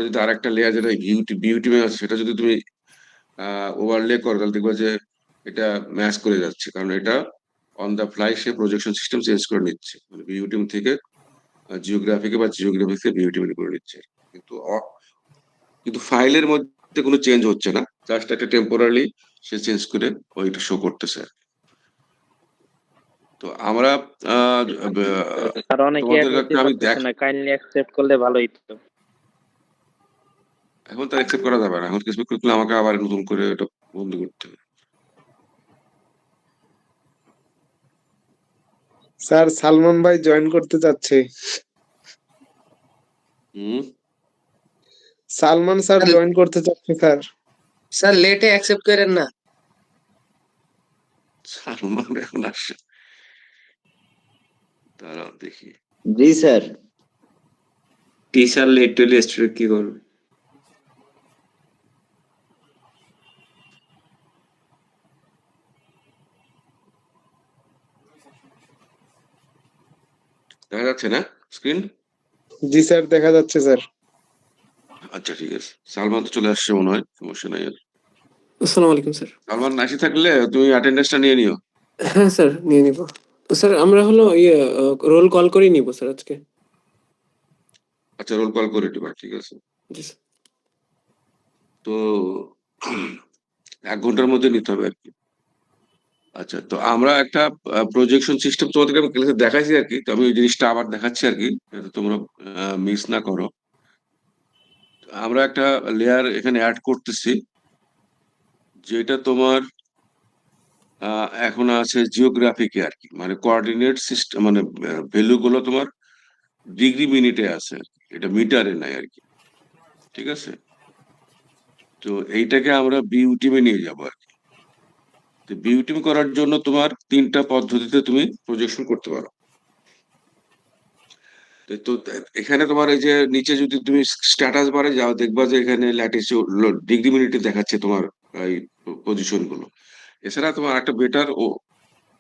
যদি আরেকটা লেয়ার যেটা বিউটি আছে সেটা যদি তুমি ওভারলে করো তাহলে দেখবা যে এটা ম্যাচ করে যাচ্ছে, কারণ এটা on the fly say projection system change করে নিচ্ছে, মানে বিউটিম থেকে জিওগ্রাফিকে বা জিওগ্রাফি থেকে বিউটিম করে নিচ্ছে। কিন্তু কিন্তু ফাইলের মধ্যে কোনো চেঞ্জ হচ্ছে না, জাস্ট একটা টেম্পোরারি সে চেঞ্জ করে ওইটা শো করতেছে। তো আমরা আহ, আর অনেকে তোমাদের অ্যাড হইতে একটা আমি পারতেছে না, কাইন্ডলি অ্যাকসেপ্ট করলে ভালো হইতো। এখন তো অ্যাকসেপ্ট করা যাবে না, এখন কিছু করলে আমাকে আবার নতুন করে এটা বন্ধ করতে হবে। স্যার সালমান ভাই জয়েন করতে চাচ্ছে। হম। সালমান স্যার জয়েন করতে চাচ্ছে স্যার। স্যার লেটে অ্যাকসেপ্ট করেন না। সালমান এখন আসছে, দাঁড়াও দেখি। জি স্যার। টিচার লেট হলে স্টুডেন্ট কি করবে? দেখা যাচ্ছে না স্ক্রিন? জি স্যার দেখা যাচ্ছে স্যার। আচ্ছা ঠিক আছে, সালমান তো চলে আসছে মনে হয়, সমস্যা নাই আর। আসসালামু আলাইকুম স্যার। সালমান আসি থাকলে তুমি অ্যাটেন্ডেন্সটা নিয়ে নিও। হ্যাঁ স্যার, নিয়ে নিব। স্যার আমরা হলো রোল কল করেই নিব স্যার আজকে। আচ্ছা রোল কল করে দিবা, ঠিক আছে। জি স্যার। তো 1 ঘন্টার মধ্যে নিতে হবে আর কি। আচ্ছা, তো আমরা একটা প্রজেকশন সিস্টেম তোমাদেরকে আমি ক্লাসে দেখাইছি আর কি, তো আমি ওই জিনিসটা আবার দেখাচ্ছি আর কি, যাতে তোমরা মিস না করো। আমরা একটা লেয়ার এখানে অ্যাড করতেছি, যেটা তোমার এখন আছে জিওগ্রাফিকে আর কি, মানে কোঅর্ডিনেট সিস্টেম, মানে ভ্যালু গুলো তোমার ডিগ্রি মিনিটে আছে আর কি, এটা মিটারে নাই আর কি, ঠিক আছে। তো এইটাকে আমরা বিউটিমে নিয়ে যাবো আর কি। তো বিউটিম করার জন্য তোমার 3টা পদ্ধতিতে তুমি প্রজেকশন করতে পারো। তো এখানে তোমার এই যে নিচে যদি তুমি স্ট্যাটাস বারে যাও, দেখবা যে এখানে ল্যাটিটিউড ডিগ্রি মিনিটে দেখাচ্ছে তোমার এই পজিশন গুলো। এছাড়া তোমার একটা বেটার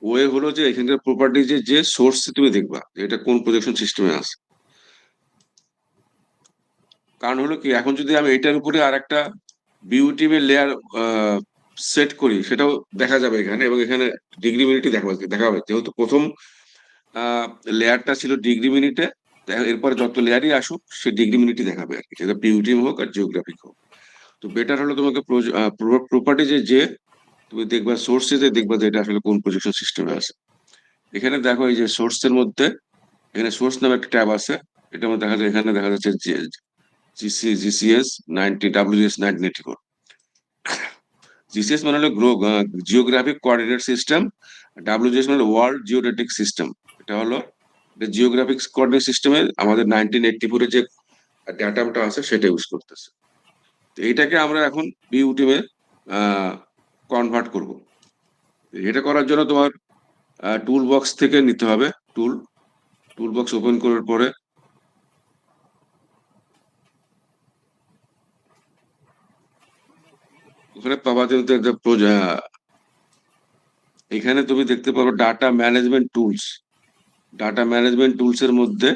ওয়ে হলো যে এখানকার প্রপার্টিজ যে সোর্স তুমি দেখবা যে এটা কোন প্রজেকশন সিস্টেমে আছে। কারণ হলো কি, এখন যদি আমি এটার উপরে আর একটা বিউটিমের লেয়ার সেট করি, সেটাও দেখা যাবে এখানে, এবং এখানে ডিগ্রি মিনিটে দেখাবে, যেহেতু প্রথম লেয়ারটা ছিল ডিগ্রি মিনিটে, এরপরে যত লেয়ারই আসুক সে ডিগ্রি মিনিটই দেখাবে আর কি, সেটা বিউটিম হোক আর জিওগ্রাফিক হোক। তো বেটার হলো তোমাকে প্রপার্টিজে যে তুমি দেখবা, সোর্সে যে দেখবা যে এটা আসলে কোন প্রজেকশন সিস্টেমে আছে। এখানে দেখো এই যে সোর্সের মধ্যে এখানে সোর্স নামে একটা ট্যাব আছে, এটার মধ্যে দেখা যায়, এখানে দেখা যাচ্ছে জিসিএস 1984। জিসিএস মানে হলো জিওগ্রাফিক কোঅর্ডিনেট সিস্টেম, ডাব্লিউজিএস মানে ওয়ার্ল্ড জিওডেটিক সিস্টেম। এটা হলো জিওগ্রাফিক কোঅর্ডিনেট সিস্টেমে আমাদের 1984 যে ডাটাটা আছে সেটা ইউজ করতেছে। তো এইটাকে আমরা এখন বিউটিমে কনভার্ট করব। এটা করার জন্য তোমার টুল বক্স থেকে নিতে হবে টুল বক্স ওপেন করার পরে ওখানে পাবা যে এখানে তুমি দেখতে পারো data management tools. Data management tools এর মধ্যে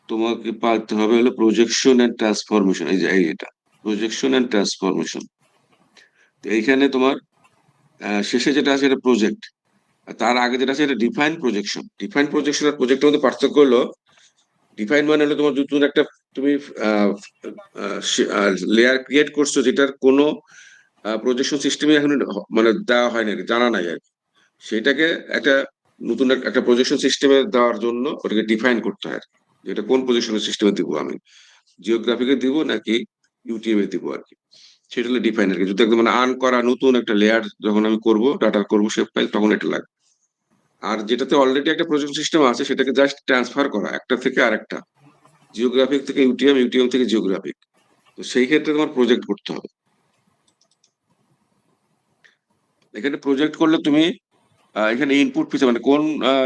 তোমাকে পাতে হবে হলো প্রজেকশন এন্ড ট্রান্সফরমেশন। এই যে এটা প্রজেকশন এন্ড ট্রান্সফরমেশন। তো এইখানে তোমার শেষে যেটা আছে এটা প্রজেক্ট, তার আগে যেটা আছে এটা ডিফাইন প্রজেকশন। ডিফাইন প্রজেকশন আর প্রজেক্টের মধ্যে পার্থক্য হলো, ডিফাইন মানে হলো তোমার নতুন একটা তুমি লেয়ার ক্রিয়েট করছো যেটার কোনো প্রজেকশন সিস্টেমে এখন মানে দেওয়া হয় না, জানা নাই আর কি। সেটাকে একটা নতুন একটা প্রজেকশন সিস্টেমে দেওয়ার জন্য ওটাকে ডিফাইন করতে হয়, যে এটা কোন প্রজেকশন সিস্টেমে দিব, আমি জিওগ্রাফিকে দিব নাকি ইউটিএমে দিব আর কি। সেটা হলো ডিফাইন আর কি। যদি একদম মানে আর্ন করা নতুন একটা লেয়ার যখন আমি করব, ডাটা করবো শেপ ফাইল, তখন এটা লাগবে। আর যেটাতে অলরেডি একটা প্রজেকশন সিস্টেম আছে সেটাকে জাস্ট ট্রান্সফার করা একটা থেকে আরেকটা, জিওগ্রাফিক থেকে ইউটিএম, ইউটিএম থেকে জিওগ্রাফিক। তো সেই ক্ষেত্রে তোমার প্রজেক্ট করতে হবে। এখানে প্রজেক্ট করলে তুমি এখানে ইনপুট ফিচার মানে কোন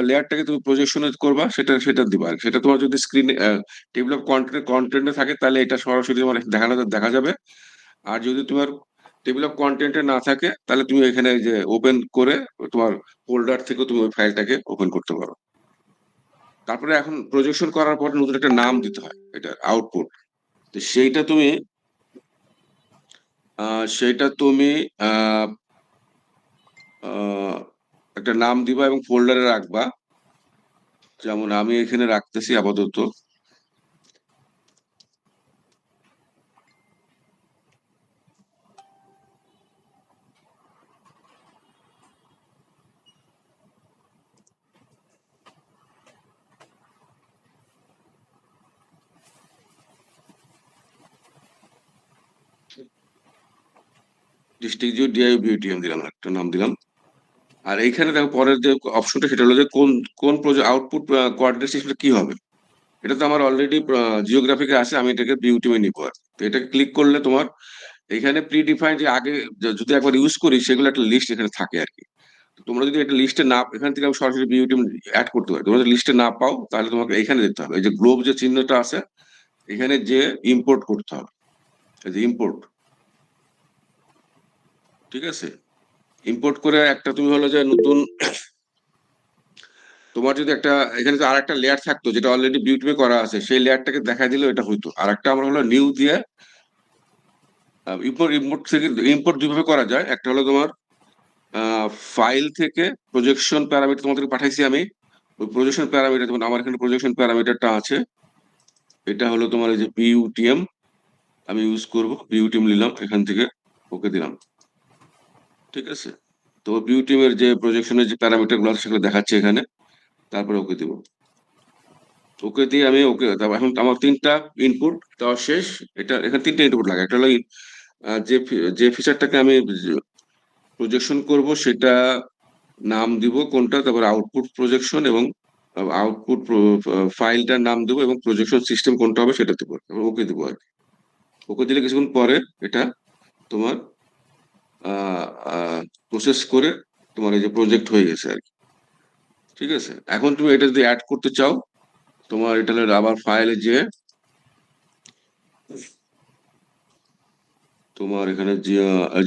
লেয়ারটাকে তুমি প্রজেকশনে করবা সেটা সেটা দিবা। সেটা তোমার যদি স্ক্রিনে টেবিল অফ কন্টেন্টে থাকে তাহলে এটা সরাসরি তোমার দেখা যাবে। আর যদি তোমার টেবিল অফ কন্টেন্টে না থাকে তাহলে তুমি এখানে যে ওপেন করে তোমার ফোল্ডার থেকে তুমি ওই ফাইলটাকে ওপেন করতে পারো। তারপরে এখন প্রজেকশন করার পর নতুন একটা নাম দিতে হয়, এটা আউটপুট। তো সেইটা তুমি সেইটা তুমি আহ, আহ, একটা নাম দিবা এবং ফোল্ডারে রাখবা। যেমন আমি এখানে রাখতেছি আপাতত। ডিস্ট্রিক্ট জিও ডিআই বিউটিএম দিলাম, একটা নাম দিলাম। আর এইখানে দেখো পরের যে অপশনটা, সেটা হলো যে কোন কোন প্রজেক্ট আউটপুট কোঅর্ডিনেট সিস্টেম কি হবে। এটা তো আমার অলরেডি জিওগ্রাফিকে আছে, আমি এটাকে বিউটিএম এ নিব। আর তো এটাকে ক্লিক করলে তোমার এখানে প্রি ডিফাইন যে আগে যদি একবার ইউজ করি সেগুলো একটা লিস্ট এখানে থাকে আর কি। তো তোমরা যদি একটা লিস্টে না, এখান থেকে আমি সরাসরি বিউটিএম অ্যাড করতে পারি। তোমরা যদি লিস্টে না পাও তাহলে তোমাকে এখানে যেতে হবে, এই যে গ্লোব যে চিহ্নটা আছে এখানে যে ইম্পোর্ট করতে হবে, এই যে ইম্পোর্ট। ঠিক আছে, ইম্পোর্ট করে একটা তুমি হলো যে নতুন, তোমার যদি একটা এখানে তো আর একটা লেয়ার থাকতো যেটা অলরেডি বিউটিমে করা আছে, সেই লেয়ারটাকে দেখা দিলে এটা হইতো। আর একটা আমরা হলো নিউ দিয়ে ইম্পোর্ট, ইম্পোর্ট থেকে ইম্পোর্ট দুইভাবে করা যায়। একটা হলো তোমার ফাইল থেকে প্রজেকশন প্যারামিটার তোমাদেরকে পাঠাইছি আমি, ওই প্রজেকশন প্যারামিটার, যেমন আমার এখানে প্রজেকশন প্যারামিটারটা আছে, এটা হলো তোমার এই যে বিউটিএম, আমি ইউজ করব বিউটিএম, নিলাম এখান থেকে, ওকে দিলাম। ঠিক আছে, তো বিউটিএম এর যে প্রজেকশনের যে প্যারামিটার গুলো আছে সেগুলো দেখাচ্ছে এখানে, তারপরে ওকে দিব। ওকে দিয়ে আমি ওকে, তারপর এখন আমার তিনটা ইনপুট দেওয়া শেষ। এটা এখানে তিনটা ইনপুট লাগে। একটা হলো যে ফিচারটাকে আমি প্রজেকশন করব সেটা নাম দিব কোনটা, তারপর আউটপুট প্রজেকশন, এবং আউটপুট ফাইলটার নাম দেবো, এবং প্রজেকশন সিস্টেম কোনটা হবে সেটা দেবো, তারপর ওকে দেবো আর কি। ওকে দিলে কিছুক্ষণ পরে এটা তোমার প্রসেস করে তোমার এই যে প্রজেক্ট হয়ে গেছে আর কি। ঠিক আছে, এখন তুমি এটা যদি অ্যাড করতে চাও, তোমার এটা হলো আবার ফাইলে যে তোমার এখানে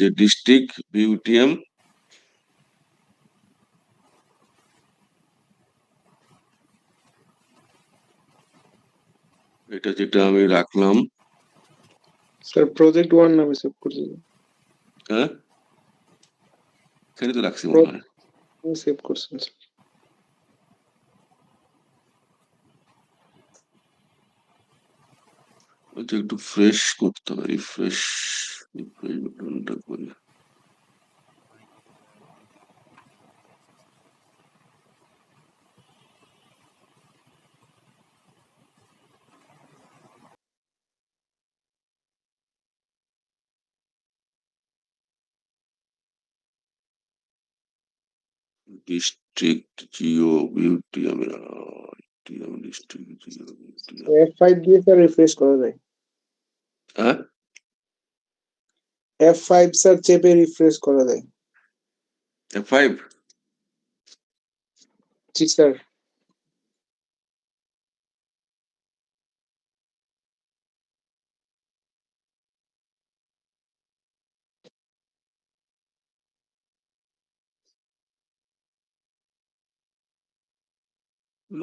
যে ডিস্ট্রিক্ট বিউটিএম, এটা যেটা আমি রাখলাম, স্যার প্রজেক্ট 1 নামে সেভ করছি। হ্যাঁ এখানে তো রাখছি মনে হয়। সেভ করছেন স্যার। ওটা একটু ফ্রেশ করতে হবে, রিফ্রেশ, রিফ্রেশ বাটনটা করি। ডিস্ট্রিক্ট জিও বিউটিএম, ডিস্ট্রিক্ট জিও বিউটিএম, F5 দিয়ে স্যার রিফ্রেশ করা যায়। হ্যাঁ F5 স্যার চেপে রিফ্রেশ করা যায়। F5। জি স্যার।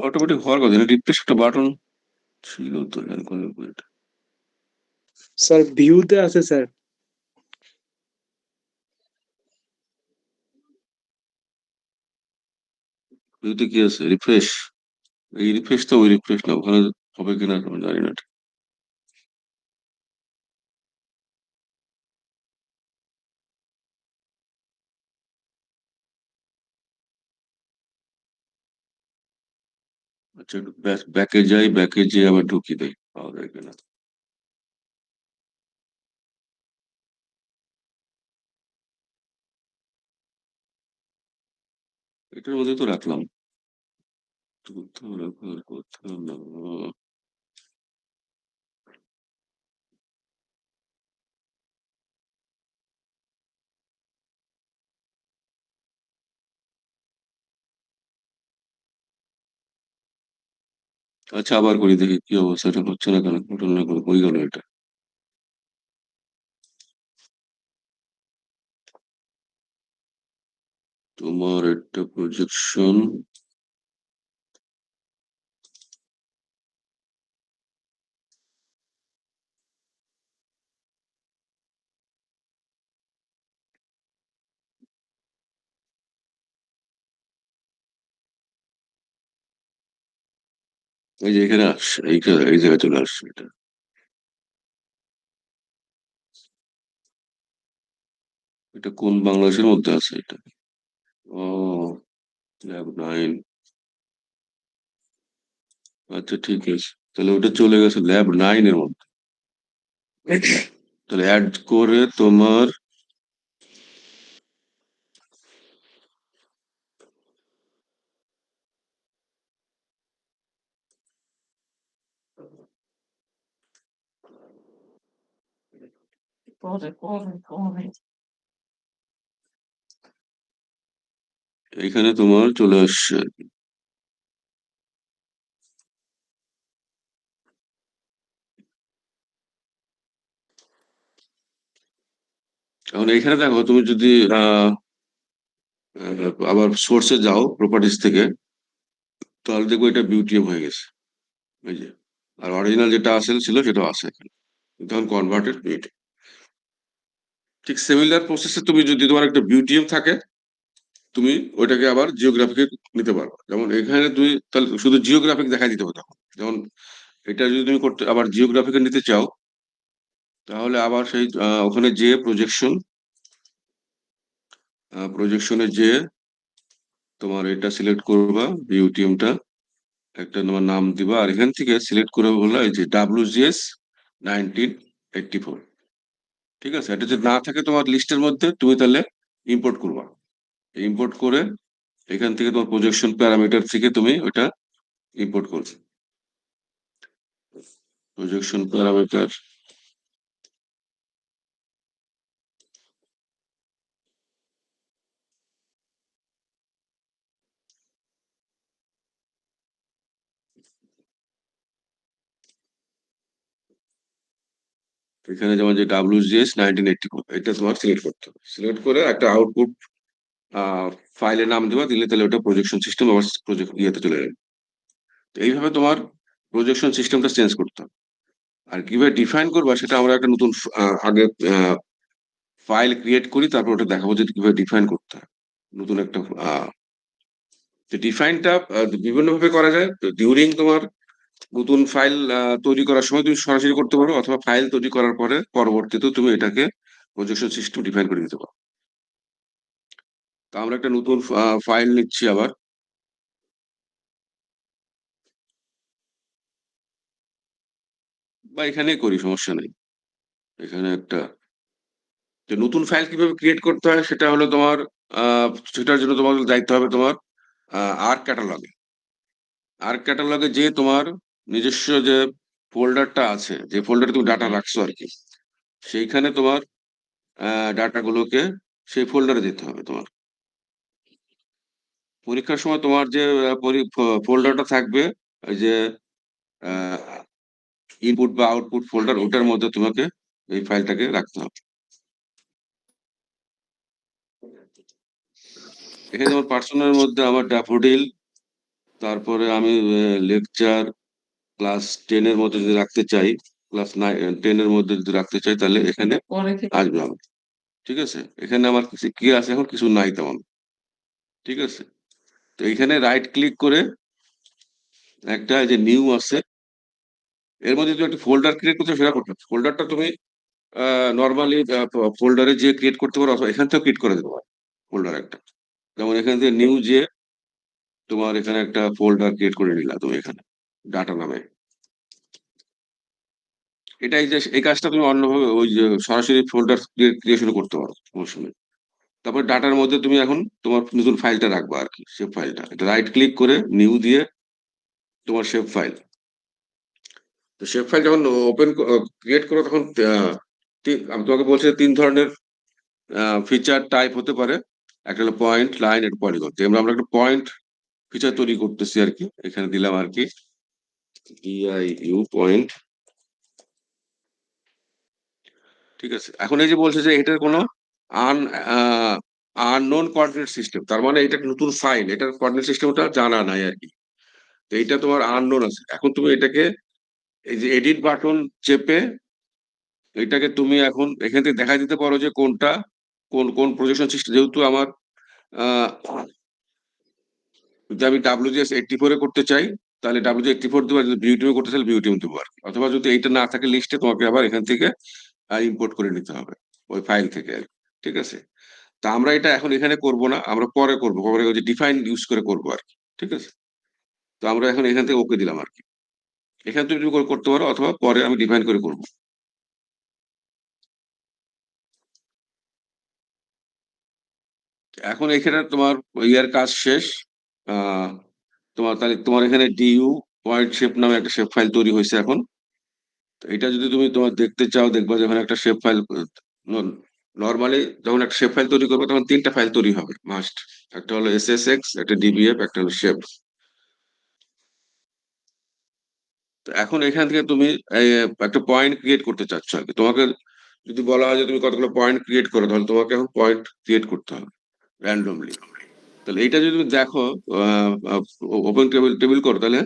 অটোমেটিক হওয়ার কথা, রিফ্রেশ একটা বাটন ছিল তো জানি কোথায় এটা। স্যার ভিউতে আছে স্যার। ভিউতে কি আছে, রিফ্রেশ? এই রিফ্রেশ তো ওই রিফ্রেশ না, ওখানে হবে কিনা আমি জানি না। আচ্ছা একটু ব্যাকে যাই, ব্যাকে যেয়ে আবার ঢুকি দেয়, পাওয়া যায় কিনা। এটার মধ্যে তো রাখলাম, কোথাও রাখার কথা না। আচ্ছা আবার করি, দেখি কি অবস্থা, এটা হচ্ছে না কেন, ঘটনা করে হয়ে গেল এটা। তোমার একটা প্রজেকশন, এই যে এখানে আসছে, এই জায়গায় চলে আসছে এটা। এটা কোন বাংলাদেশের মধ্যে আছে এটা? ও, ল্যাব 9। আচ্ছা ঠিক আছে, তাহলে ওটা চলে গেছে ল্যাব 9 এর মধ্যে। তাহলে অ্যাড করে তোমার এখানে তোমার চলে আসছে। এখন এখানে দেখো, তুমি যদি আবার সোর্সে যাও প্রপার্টিজ থেকে, তাহলে দেখবো এটা বিউটিএম হয়ে গেছে। এই যে, আর অরিজিনাল যেটা আসে ছিল সেটাও আছে এখানে, তখন কনভার্টেড বিউটি। ঠিক সিমিলার প্রসেসে তুমি যদি তোমার একটা বিউটিএম থাকে, তুমি ওইটাকে আবার জিওগ্রাফিকে নিতে পারো। যেমন এখানে তুমি তাহলে শুধু জিওগ্রাফিক দেখাই দিতে হবে তখন। যেমন এটা যদি তুমি করতে আবার জিওগ্রাফিকে নিতে চাও, তাহলে আবার সেই ওখানে যে প্রজেকশনে যে তোমার এটা সিলেক্ট করবা, বিউটিএমটা একটা তোমার নাম দিবা, আর এখান থেকে সিলেক্ট করে বললা এই যে WGS 1984। ঠিক আছে, এটা যদি না থাকে তোমার লিস্টের মধ্যে, তুমি তাহলে ইম্পোর্ট করবা। ইম্পোর্ট করে এখান থেকে তোমার প্রজেকশন প্যারামিটার থেকে তুমি ওটা ইম্পোর্ট করবে। প্রজেকশন প্যারামিটার, এখানে যেমন যে WGS 1984, এটা তোমার সিলেক্ট করতে হবে। সিলেক্ট করে একটা আউটপুট ফাইলের নাম দেওয়া, দিলে তাহলে ওটা প্রজেকশন সিস্টেম আবার প্রজেক্ট ইয়েতে চলে যাবে। তো এইভাবে তোমার প্রজেকশন সিস্টেমটা চেঞ্জ করতে হবে। আর কিভাবে ডিফাইন করবা সেটা আমরা একটা নতুন আগে ফাইল ক্রিয়েট করি, তারপর ওটা দেখাবো যে কিভাবে ডিফাইন করতে হয়। নতুন একটা ডিফাইনটা বিভিন্ন ভাবে করা যায়। ডিউরিং তোমার নতুন ফাইল তৈরি করার সময় তুমি সরাসরি করতে পারো, অথবা ফাইল তৈরি করার পরে পরবর্তীতে তুমি এটাকে প্রজেকশন সিস্টেম ডিফাইন করে দিতে পারো। তো আমরা একটা নতুন ফাইল নিচ্ছি আবার, বা এখানেই করি, সমস্যা নেই। এখানে একটা যে নতুন ফাইল কিভাবে ক্রিয়েট করতে হয় সেটা হলো তোমার, সেটার জন্য তোমার যাইতে হবে তোমার আর্ক ক্যাটালগে। আর্ক ক্যাটালগে যে তোমার নিজস্ব যে ফোল্ডারটা আছে, যে ফোল্ডারে তুমি ডাটা রাখছো আর কি, সেইখানে তোমার ডাটা গুলোকে সেই ফোল্ডারে দিতে হবে তোমার। পরীক্ষার সময় তোমার যে ফোল্ডারটা থাকবে, ওই যে ইনপুট বা আউটপুট ফোল্ডার, ওটার মধ্যে তোমাকে এই ফাইলটাকে রাখতে হবে। এখানে তোমার পার্সোনাল মধ্যে আমার ড্যাফোডিল, তারপরে আমি লেকচার ক্লাস 10 এর মধ্যে যদি রাখতে চাই, ক্লাস 10 এর মধ্যে যদি রাখতে চাই, তাহলে এখানে আসবে আমার। ঠিক আছে, এখানে আমার কিছু কি আছে, এখন কিছু নাই তেমন। ঠিক আছে, তো এখানে রাইট ক্লিক করে একটা যে নিউ আছে, এর মধ্যে তুমি একটা ফোল্ডার ক্রিয়েট করতে সেটা করতে হবে। ফোল্ডারটা তুমি নর্মালি ফোল্ডারে যে ক্রিয়েট করতে পারো, অথবা এখান থেকে ক্রিয়েট করে দিতে পারো ফোল্ডার একটা। যেমন এখান থেকে নিউ যে তোমার এখানে একটা ফোল্ডার ক্রিয়েট করে নিলা তুমি এখানে ডাটা নামে। এটাই যে এই কাজটা তুমি অন্যভাবে ওই যে সরাসরি ফোল্ডার ক্রিয়েশন করতে পারো, সমস্যা নেই। তারপর ডাটার মধ্যে তুমি এখন তোমার নতুন ফাইলটা রাখবা আর কি, সেভ ফাইলটা। এটা রাইট ক্লিক করে নিউ দিয়ে তোমার সেভ ফাইল। তো সেভ ফাইল যখন ওপেন ক্রিয়েট করো, তখন আমি তোমাকে বলছি 3 ধরনের ফিচার টাইপ হতে পারে। একটা হলো পয়েন্ট, লাইন, একটা পলিগন। আমরা একটা পয়েন্ট ফিচার তৈরি করতেছি আর কি, এখানে দিলাম আর কি DIU পয়েন্ট। ঠিক আছে, এখন এই যে বলছে যে এটার কোনো আন আননোন কোঅর্ডিনেট সিস্টেম, তার মানে এটা একটা নতুন ফাইল, এটার কোঅর্ডিনেট সিস্টেমটা জানা নাই আর কি। তো এইটা তোমার আননোন আছে। এখন তুমি এটাকে এই যে এডিট বাটন চেপে এটাকে তুমি এখন এখান থেকে দেখা দিতে পারো যে কোনটা কোন কোন প্রজেকশন সিস্টেম। যেহেতু আমার আহ যদি আমি WGS 84 করতে চাই, তাহলে W84 দেবো, যদি বিউটিএম করতে চাইলে বিউটিএম দেবো আর কি। অথবা যদি এইটা না থাকে লিস্টে, তোমাকে আবার এখান থেকে ইম্পোর্ট করে নিতে হবে ওই ফাইল থেকে আর কি। ঠিক আছে, তা আমরা এটা এখন এখানে করব না, আমরা পরে করবো, পরে ওই যে ডিফাইন ইউজ করে করবো আর কি। ঠিক আছে, তো আমরা এখন এখান থেকে ওকে দিলাম আর কি। এখানে তুমি করতে পারো, অথবা পরে আমি ডিফাইন করে করবো। এখন এখানে তোমার ইয়ার কাজ শেষ। আহ তোমার তাহলে তোমার এখানে ডিইউ পয়েন্ট শেপ নামে একটা শেপ ফাইল তৈরি হয়েছে এখন। তো এটা যদি তুমি তোমার দেখতে চাও, দেখবা যখন একটা শেপ ফাইল, নর্মালি যখন একটা শেপ ফাইল তৈরি করবে তখন তিনটা ফাইল তৈরি হবে মাস্ট। একটা হলো SSX, একটা DBF, একটা হলো শেপ। তো এখন এখান থেকে তুমি এই, একটা পয়েন্ট ক্রিয়েট করতে চাচ্ছ আর কি। তোমাকে যদি বলা হয় যে তুমি কতগুলো পয়েন্ট ক্রিয়েট করো, তাহলে তোমাকে এখন পয়েন্ট ক্রিয়েট করতে হবে র্যান্ডমলি। তাহলে এইটা যদি তুমি দেখো, ওপেন টেবিল টেবিল করো, তাহলে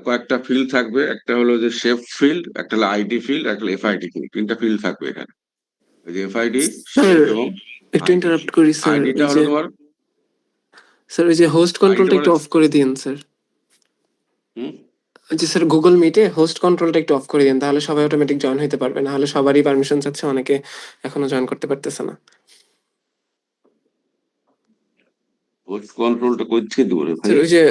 কয়েকটা ফিল্ড থাকবে। একটা হলো যে শেপ ফিল্ড, একটা হলো আইডি ফিল্ড, একটা হলো এফআইডি ফিল্ড। তিনটা ফিল্ড থাকবে এখানে, এই যে এফআইডি, স্যার শেপ এবং একটু আইডি। ইন্টারাপ্ট করি স্যার, আইডিটা ওই হলো যে তোমার, স্যার ওই যে হোস্ট আইডিটা কন্ট্রোলটা মানে, একটু অফ করে দিন স্যার। হুম, যে স্যার গুগল মিটে হোস্ট কন্ট্রোলটা একটু অফ করে দিন, তাহলে সবাই অটোমেটিক জয়েন হতে পারবে, না হলে সবারই পারমিশন চাচ্ছে, অনেকে এখনো জয়েন করতে পারতেছে না। হোস্ট কন্ট্রোলটা কই থেকে দেবো রে ভাই? স্যার ওই যে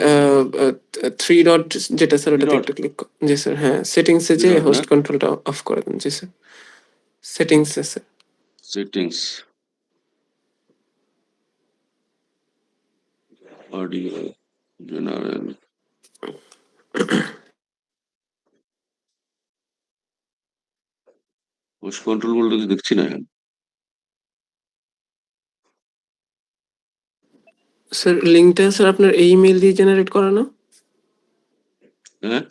3 ডট যেটা স্যার, ওটাতে ডট, একটু ক্লিক। জি স্যার, হ্যাঁ সেটিংসে যে ডট না, হোস্ট কন্ট্রোলটা অফ করে দিন। জি স্যার, সেটিংসে sir. Settings, audio, general, host control বলতে তো দেখছি না এখানে। স্যার লিঙ্কটা স্যার আপনার এই ইমেল দিয়ে জেনারেট করা না? হ্যাঁ,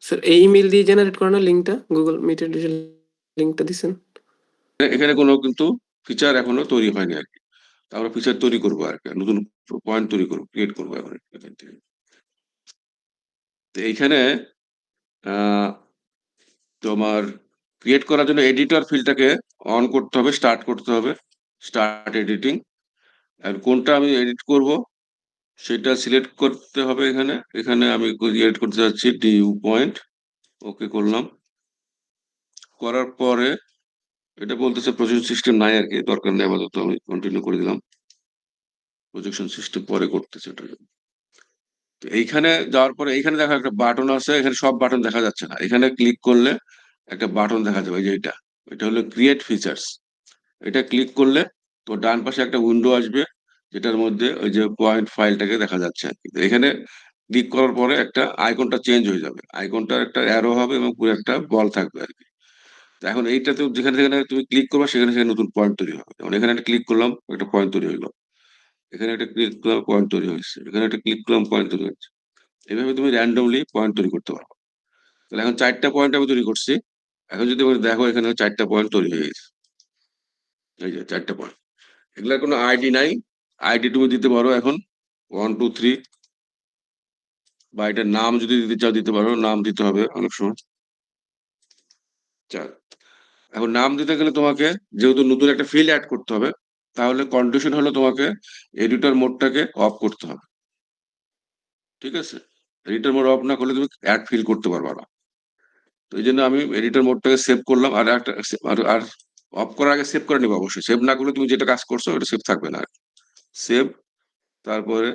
স্যার এই ইমেল দিয়ে জেনারেট করা না লিঙ্কটা, গুগল মিটের যে লিঙ্কটা দিছেন? এখানে কোনো কিন্তু ফিচার এখনো তৈরি হয়নি আর কি। তা আমরা ফিচার তৈরি করবো আর কি, নতুন পয়েন্ট তৈরি করবো, ক্রিয়েট করবো এখন এখান থেকে। তো এইখানে আহ তোমার ক্রিয়েট করার জন্য এডিটর ফিল্ডটাকে অন করতে হবে, স্টার্ট করতে হবে, স্টার্ট এডিটিং। আর কোনটা আমি এডিট করব সেটা সিলেক্ট করতে হবে এখানে। এখানে আমি এডিট করতে যাচ্ছি ডিইউ পয়েন্ট, ওকে করলাম। করার পরে এটা বলতেছে প্রজেকশন সিস্টেম নাই আর কি, দরকার নেই আপাতত, আমি কন্টিনিউ করে দিলাম। প্রজেকশন সিস্টেম পরে করতেছে এটা। তো এইখানে যাওয়ার পরে এইখানে দেখো একটা বাটন আছে, এখানে সব বাটন দেখা যাচ্ছে না। এখানে ক্লিক করলে একটা বাটন দেখা যাবে, এই যে এটা, এটা হলো ক্রিয়েট ফিচার্স। এটা ক্লিক করলে তো ডান পাশে একটা উইন্ডো আসবে, যেটার মধ্যে ওই যে পয়েন্ট ফাইলটাকে দেখা যাচ্ছে আর কি। তো এখানে ক্লিক করার পরে একটা আইকনটা চেঞ্জ হয়ে যাবে, আইকনটার একটা অ্যারো হবে এবং পুরো একটা বল থাকবে আর কি। তো এখন এইটাতে যেখানে যেখানে তুমি ক্লিক করবে সেখানে সেখানে নতুন পয়েন্ট তৈরি হবে। যেমন এখানে একটা ক্লিক করলাম, একটা পয়েন্ট তৈরি হলো। এখানে একটা ক্লিক করলাম, পয়েন্ট তৈরি হয়েছে। এখানে একটা ক্লিক করলাম, পয়েন্ট তৈরি হচ্ছে। এইভাবে তুমি র্যান্ডমলি পয়েন্ট তৈরি করতে পারো। তাহলে এখন 4টা পয়েন্ট আমি তৈরি করছি। এখন যদি তুমি দেখো এখানে 4টা পয়েন্ট তৈরি হয়ে গেছে, এই যে 4টা পয়েন্ট। এগুলার কোনো আইডি নাই, আইডি তুমি দিতে পারো এখন 1 2 3, বা এটার নাম যদি দিতে চাও দিতে পারো, নাম দিতে হবে অনেক সময়। চার, এখন নাম দিতে গেলে তোমাকে যেহেতু নতুন একটা ফিল্ড অ্যাড করতে হবে, তাহলে কন্ডিশন হলো তোমাকে এডিটর মোডটাকে অফ করতে হবে। ঠিক আছে, এডিটর মোড অফ না করলে তুমি অ্যাড ফিল করতে পারবে না। তো এই জন্য আমি এডিটর মোডটাকে সেভ করলাম। আর একটা আর অফ করার আগে সেভ করে নিবো অবশ্যই, সেভ না করলে তুমি যেটা কাজ করছো ওটা সেভ থাকবে না। সেভ, তারপরে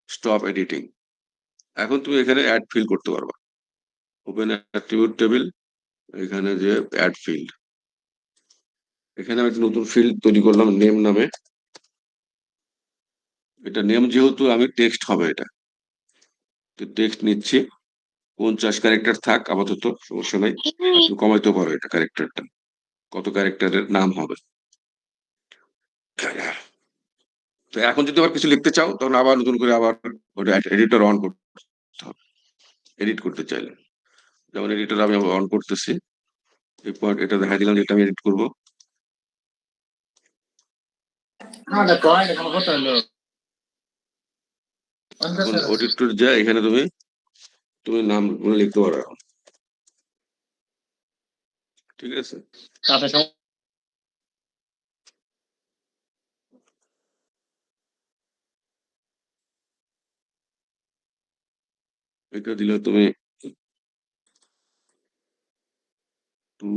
স্টপ এডিটিং। এখন তুমি এখানে অ্যাড ফিল করতে পারবা। ওপেন অ্যাট্রিবিউট টেবিল, এখানে যে অ্যাড ফিল্ড, এখানে আমি একটা নতুন ফিল্ড তৈরি করলাম নেম নামে। এটা নেম যেহেতু আমি টেক্সট হবে, এটা টেক্সট নিচ্ছি। 50 ক্যারেক্টার থাক আপাতত, সমস্যা নাই। আর তুমি কমাইতে পারো এটা ক্যারেক্টারটা, কত ক্যারেক্টারের নাম হবে। তো এখন যদি আবার কিছু লিখতে চাও তখন আবার নতুন করে আবার ওটা এডিটর অন করতে হবে, এডিট করতে চাইলে। যেমন এডিটর আমি অন করতেছি, এই পয়েন্ট এটা দেখা দিলাম যেটা আমি এডিট করবো। এখন এডিটর যা, এখানে তুমি তুমি নাম লিখতে পারো এখন। ঠিক আছে, এটা দিলে তুমি 2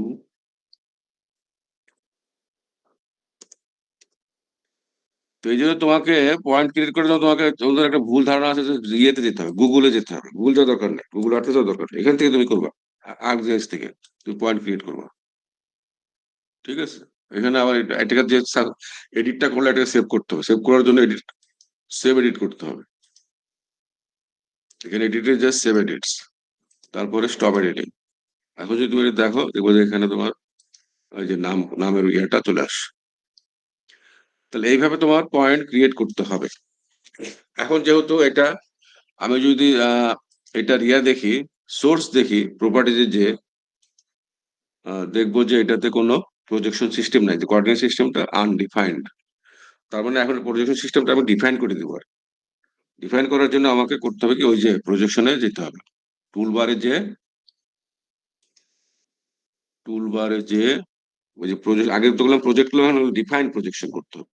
তো এই জন্য তোমাকে পয়েন্ট ক্রিয়েট করে তোমাকে তোমাদের একটা ভুল ধারণা আছে যে ইয়েতে যেতে হবে, গুগলে যেতে হবে। গুগল যাওয়ার দরকার নেই, গুগল আর্থে যাওয়ার দরকার নেই। এখান থেকে তুমি করবা, আর্কজিএস থেকে তুমি পয়েন্ট ক্রিয়েট করবা। ঠিক আছে, এখানে আবার এটাকে যে এডিটটা করলে এটাকে সেভ করতে হবে। সেভ করার জন্য সেভ এডিট করতে হবে। এখানে এডিটে জাস্ট সেভ এডিটস, তারপরে স্টপ এডিটিং। এখন যদি তুমি এটা দেখো, দেখবো যে এখানে তোমার ওই যে নামের ইয়েটা চলে আসে। তাহলে এইভাবে তোমার পয়েন্ট ক্রিয়েট করতে হবে। এখন যেহেতু এটা আমি যদি এটা দেখি, সোর্স দেখি, প্রপার্টিজে যে দেখবো যে এটাতে কোনো প্রজেকশন সিস্টেম নাই, যে কোঅর্ডিনেট সিস্টেমটা আনডিফাইন্ড। তার মানে এখন প্রজেকশন সিস্টেমটা আমি ডিফাইন করে দিব। ডিফাইন করার জন্য আমাকে করতে হবে কি, ওই যে প্রজেকশনে যেতে হবে। টুলবারে যে ওই যে প্রজেক্ট, আগে তো বললাম প্রজেক্ট গুলো ডিফাইন প্রজেকশন করতে হবে।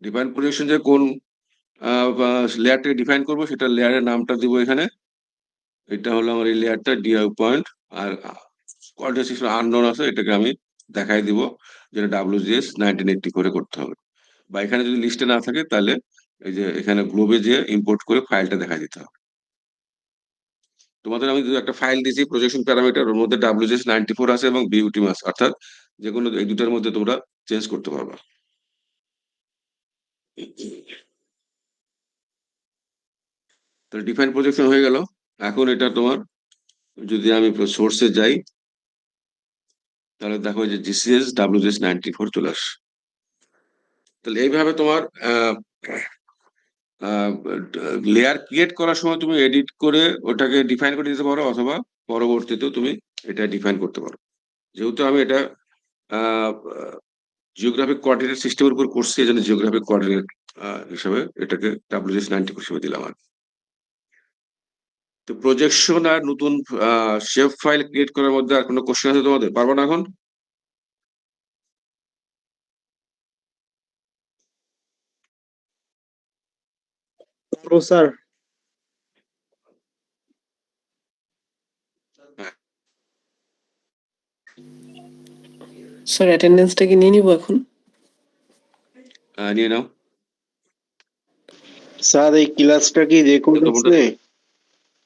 ডিফাইন প্রজেকশন যে কোন লেয়ারটাকে ডিফাইন করবো, সেটা লেয়ারের নামটা দিব এখানে। এটা হলো আমার এই লেয়ারটা ডিআই পয়েন্ট। আর কোঅর্ডিনেট সিস্টেম আননোন আছে, এটাকে আমি দেখাই দিব যেটা WGS 1980 করে করতে হবে। বা এখানে যদি লিস্টে না থাকে, তাহলে এই যে এখানে গ্লোবে যে ইম্পোর্ট করে ফাইলটা দেখা দিতে হবে। তোমাদের আমি একটা ফাইল দিয়েছি প্রজেকশন প্যারামিটার, ওর মধ্যে WGS 94 আছে এবং বিউটি মাস, অর্থাৎ যে কোনো এই দুটার মধ্যে তোমরা চেঞ্জ করতে পারবা। তাহলে ডিফাইন প্রজেকশন হয়ে গেল। এখন এটা তোমার যদি আমি সোর্সে যাই, তাহলে দেখো যে GCS WGS 94 চলে আসে। তাহলে এইভাবে তোমার লেয়ার ক্রিয়েট করার সময় তুমি এডিট করে ওটাকে ডিফাইন করে দিতে পারো, অথবা পরবর্তীতেও তুমি এটা ডিফাইন করতে পারো। যেহেতু আমি এটা জিওগ্রাফিক কোঅর্ডিনেট সিস্টেমের উপর করছি, এই জন্য জিওগ্রাফিক কোঅর্ডিনেট হিসাবে এটাকে WGS 94 হিসেবে দিলাম। আর তো প্রজেকশন আর নতুন শেপ ফাইল ক্রিয়েট করার মধ্যে আর কোনো কোশ্চেন আছে তোমাদের? পারবো না এখন? পারবো স্যার। স্যার অ্যাটেন্ডেন্সটা কি নিয়ে নিব এখন? নিয়ে নাও। স্যার এই ক্লাসটা কি রেকর্ড যতক্ষণ হচ্ছে?